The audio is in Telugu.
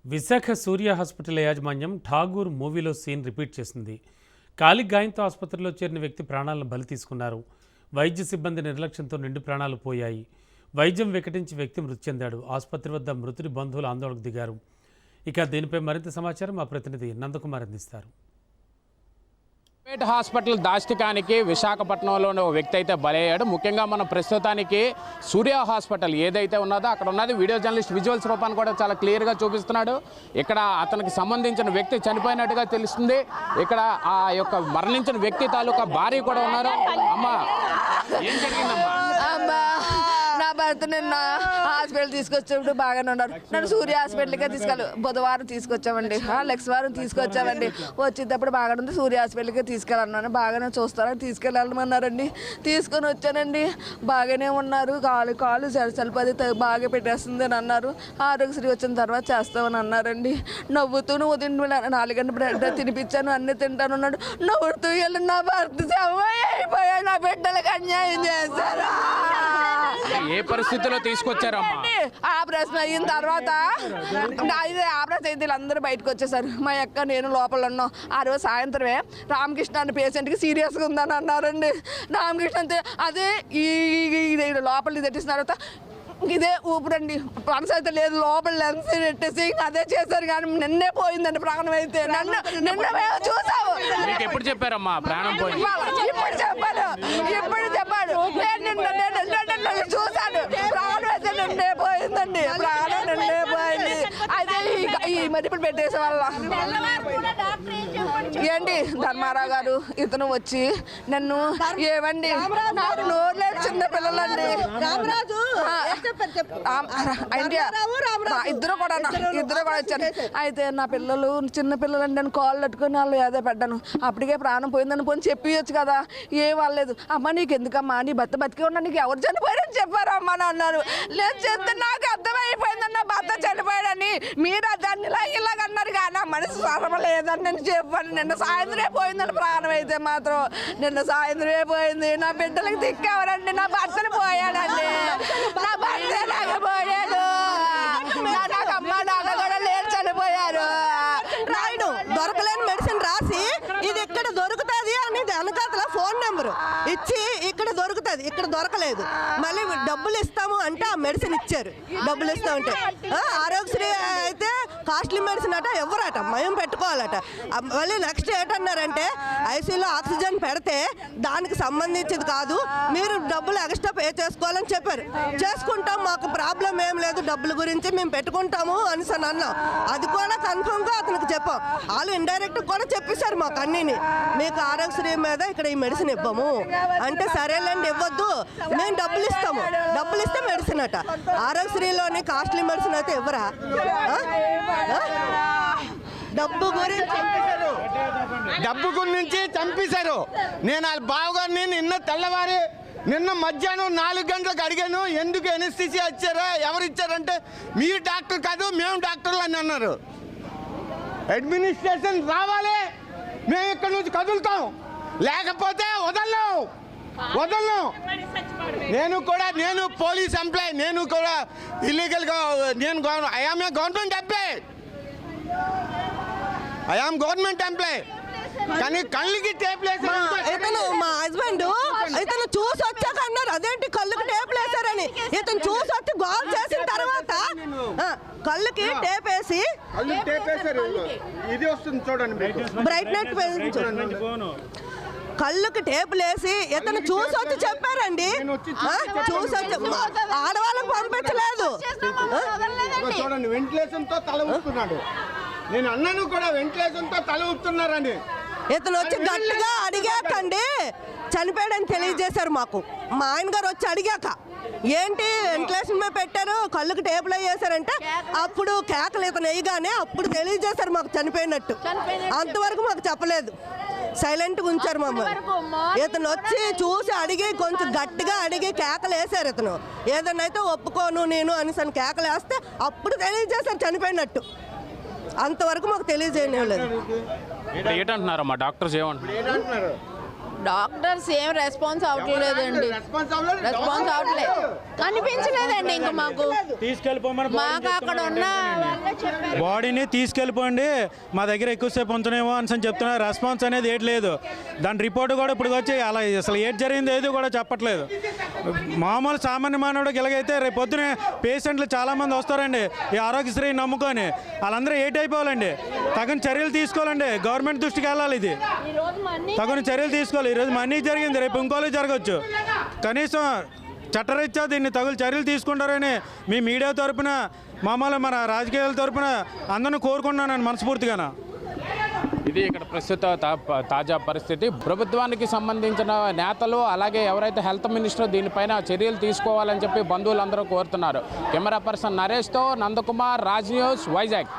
విశాఖ సూర్య హాస్పిటల్ యాజమాన్యం ఠాగూర్ మూవీలో సీన్ రిపీట్ చేసింది. కాలి గాయంతో ఆసుపత్రిలో చేరిన వ్యక్తి ప్రాణాలను బలి తీసుకున్నారు. వైద్య సిబ్బంది నిర్లక్ష్యంతో 2 ప్రాణాలు పోయాయి. వైద్యం వికటించి వ్యక్తి మృతి చెందాడు. ఆసుపత్రి వద్ద మృతుడి బంధువులు ఆందోళనకు దిగారు. ఇక దీనిపై మరింత సమాచారం మా ప్రతినిధి నందకుమార్ అందిస్తారు. ప్రైవేట్ హాస్పిటల్ దాష్టికానికి విశాఖపట్నంలోని ఒక వ్యక్తి అయితే బలయ్యాడు. ముఖ్యంగా మనం ప్రస్తుతానికి సూర్య హాస్పిటల్ ఏదైతే ఉన్నదో అక్కడ ఉన్నది వీడియో జర్నలిస్ట్ విజువల్స్ రూపాన్ని కూడా చాలా క్లియర్గా చూపిస్తున్నాడు. ఇక్కడ అతనికి సంబంధించిన వ్యక్తి చనిపోయినట్టుగా తెలుస్తుంది. ఇక్కడ ఆ యొక్క మరణించిన వ్యక్తి తాలూకా భార్య కూడా ఉన్నారు. అమ్మా, ఏం జరిగిందమ్మా? నా భర్త నిన్న హాస్పిటల్ తీసుకొచ్చేప్పుడు బాగానే ఉన్నారు. నన్ను సూర్య హాస్పిటల్కే బుధవారం తీసుకొచ్చామండి, నెక్స్ట్ వారం తీసుకొచ్చామండి. వచ్చేటప్పుడు బాగానే ఉంది, సూర్య హాస్పిటల్కే తీసుకెళ్ళాను. బాగానే చూస్తారని తీసుకెళ్ళమన్నారండి. తీసుకొని వచ్చానండి. బాగానే ఉన్నారు. కాలు చలిపది బాగా పెట్టేస్తుంది అని అన్నారు. ఆరోగ్యశ్రీ వచ్చిన తర్వాత చేస్తామని అన్నారండి. నవ్వుతూ నువ్వు 4 గంటల బ్రెడ్ తినిపించాను, అన్నీ తింటాను అన్నాడు. నవ్వుతూ వెళ్ళి నా భర్త అయిపోయా, నా బిడ్డలకు అన్యాయం చేశారు. ఏ పరిస్థితిలో తీసుకొచ్చారమ్మా? ఆపరేషన్ అయిన తర్వాత ఆపరేషన్ అయితే వీళ్ళందరూ బయటకు వచ్చేసారు. మా అక్క నేను లోపల ఉన్నాం. ఆ రోజు సాయంత్రమే రామకృష్ణ అనే పేషెంట్కి సీరియస్గా ఉందని అన్నారండి. రామకృష్ణ అంతే అదే ఈ లోపల తెట్టిన తర్వాత ఇదే ఊపిరండి, మనసు అయితే లేదు, లోపల లెన్స్ నెట్టేసి అదే చేశారు. కానీ నిన్నే పోయిందండి ప్రాణం అయితే. నిన్న మేము చూసాము. ఎప్పుడు చెప్పారమ్మా ప్రాణం పోయింది? ఇప్పుడు చెప్పాడు. నేను చూసాను. ప్రాణం అయితే నిన్నే పోయిందండి. ప్రాణం నిన్నే పోయింది. అయితే ఈ మరిపులు పెట్టేసే వాళ్ళ ఏంటి ధర్మారావు గారు ఇతను వచ్చి నన్ను ఏమండి, నాకు నోరు లేదు, చిన్న పిల్లలండి, ఇద్దరు కూడా వచ్చారు. అయితే నా పిల్లలు చిన్న పిల్లలండి, నేను కాళ్ళు కట్టుకొని వాళ్ళు ఏదో పెట్టాను. అప్పటికే ప్రాణం పోయిందని పోయి చెప్పియచ్చు కదా. ఏం వాళ్ళలేదు. అమ్మ నీకు ఎందుకమ్మా, నీ భర్త బతికే ఉన్నా, నీకు ఎవరు చనిపోయారని చెప్పారు అమ్మ అని అన్నారు. లేదు చెప్తే నాకు అర్థమైపోయిందన్న భర్త చనిపోయాడని. మీరు దాన్ని ఇలాగ అన్నారు కానీ నా మనసు సరమ లేదని నేను చెప్పాను. నిన్న సాయంత్రమే పోయిందని ప్రాణం అయితే మాత్రం నిన్న సాయంత్రమే పోయింది. నా బిడ్డలకు దిక్కేవారండి, నా భర్తలు పోయాడండి, నా భర్త పోయాడు, నాకు అమ్మ నాన్న కూడా లేరు, చనిపోయారు. రాయడు దొరకలేని మెడిసిన్ రాసి ఇది ఇక్కడ దొరుకుతుంది అని వెనకాతల ఫోన్ నెంబరు ఇచ్చి ఇక్కడ దొరుకుతుంది, ఇక్కడ దొరకలేదు, మళ్ళీ డబ్బులు ఇస్తాము అంటే ఆ మెడిసిన్ ఇచ్చారు. డబ్బులు ఇస్తామంటే ఆరోగ్యశ్రీ అయితే కాస్ట్లీ మెడిసిన్ అట ఎవరట మేము పెట్టుకోవాలట. మళ్ళీ నెక్స్ట్ ఏంటన్నారంటే ఐసీయూలో ఆక్సిజన్ పెడితే దానికి సంబంధించింది కాదు, మీరు డబ్బులు ఎక్స్ట్రా పే చేసుకోవాలని చెప్పారు. చేసుకుంటాం, మాకు ప్రాబ్లం ఏం లేదు, డబ్బుల గురించి మేము పెట్టుకుంటాము అని అన్నాం. అది కూడా కన్ఫర్మ్గా అతనికి చెప్పాం. వాళ్ళు ఇండైరెక్ట్ కూడా చెప్పేశారు మాకు అన్నీని, మీకు ఆరోగ్యశ్రీ మీద ఇక్కడ ఈ మెడిసిన్ ఇవ్వము అంటే సరేలేండి ఇవ్వద్దు, మేము డబ్బులు ఇస్తాము, డబ్బులు ఇస్తే మెడిసిన్ అట. ఆరోగ్యశ్రీలోని కాస్ట్లీ మెడిసిన్ అయితే ఇవ్వరా? డబ్బు గురించి చంపేశారు. నేను వాళ్ళ బావగారిని నిన్న మధ్యాహ్నం 4 గంటలకు అడిగాను, ఎందుకు ఎనస్థీసియా ఇచ్చారా, ఎవరు ఇచ్చారంటే మీరు డాక్టర్ కాదు మేము డాక్టర్లు అని అన్నారు. అడ్మినిస్ట్రేషన్ రావాలి, మేము ఇక్కడ నుంచి కదులుతాం, లేకపోతే వదలను. నేను పోలీస్ ఎంప్లాయ్, నేను కూడా ఇల్లీగల్గా ఐ ఆమ్ గవర్నమెంట్ ఎంప్లాయ్ కానీ కళ్ళకి టేప్ ఇతను మా హస్బెండ్ ఇతను చూసి వచ్చాక అన్నారు అదేంటి కళ్ళకి టేప్ వేసారని. ఇతను చూసి వచ్చి గోల్ చేసిన తర్వాత కళ్ళకి టేప్ వేసి ఇది వస్తుంది చూడండి, బ్రైట్నెస్ కళ్ళకి టేపులు వేసి ఇతను చూసి వచ్చి చెప్పారండి. చూసి వచ్చి ఆడవాళ్ళకి పంపించలేదు. చూడండి వెంటిలేషన్ తో తల ఊపుతున్నాడు. నేను అన్నను కూడా వెంటిలేషన్ తో తల ఊపుతున్నారని. ఇతను వచ్చి గట్టిగా అడిగాకండి చనిపోయాడని తెలియజేశారు మాకు. మా ఆయన గారు వచ్చి అడిగాక ఏంటి వెంటిలేషన్ మీద పెట్టారు, కళ్ళుకి టేపులు వేసారంటే అప్పుడు కేకలు ఇతను వేయగానే అప్పుడు తెలియజేశారు మాకు చనిపోయినట్టు. అంతవరకు మాకు చెప్పలేదు, సైలెంట్గా ఉంచారు మమ్మల్ని. ఇతను వచ్చి చూసి అడిగి కొంచెం గట్టిగా అడిగి కేకలు వేసారు. ఇతను ఏదన్నా అయితే ఒప్పుకోను నేను అని కేకలు వేస్తే అప్పుడు తెలియజేశారు చనిపోయినట్టు. అంతవరకు మాకు తెలియజేయలేదు. ఏంటంటున్నారు మా డాక్టర్స్? ఏమంటున్నారు? డాక్టర్స్ ఏం రెస్పాన్స్ అవ్వట్లేదండి. రెస్పాన్స్ అవ్వట్లేదు, కనిపించలేదండి. ఇంకా మాకు అక్కడ ఉన్న బాడీని తీసుకెళ్ళిపోండి, మా దగ్గర ఎక్కువసేపు ఉంచనేమో అని చెప్తున్నారు. రెస్పాన్స్ అనేది ఏది లేదు. దాని రిపోర్ట్ కూడా ఇప్పుడు వచ్చి అలా అసలు ఏది జరిగింది ఏది కూడా చెప్పట్లేదు. మామూలు సామాన్య మానవుడికి ఇలాగైతే రేపు పొద్దున పేషెంట్లు చాలామంది వస్తారండి ఈ ఆరోగ్యశ్రీ నమ్ముకొని. వాళ్ళందరూ ఏట్ అయిపోవాలండి. తగిన చర్యలు తీసుకోవాలండి. గవర్నమెంట్ దృష్టికి వెళ్ళాలి. ఇది తగిన చర్యలు తీసుకోవాలి. ఈరోజు మనీ జరిగింది, రేపు ఇంకోలో జరగవచ్చు. కనీసం చట్టరీత్యా దీన్ని తగులు చర్యలు తీసుకుంటారని మీ మీడియా తరపున మామూలు మన రాజకీయాల తరపున అందరిని కోరుకున్నాను మనస్ఫూర్తిగా. ఇది ఇక్కడ ప్రస్తుత తాజా పరిస్థితి. ప్రభుత్వానికి సంబంధించిన నేతలు అలాగే ఎవరైతే హెల్త్ మినిస్టర్ దీనిపైన చర్యలు తీసుకోవాలని చెప్పి బంధువులందరూ కోరుతున్నారు. కెమెరా పర్సన్ నరేష్తో నందకుమార్, రాజ్ న్యూస్, వైజాగ్.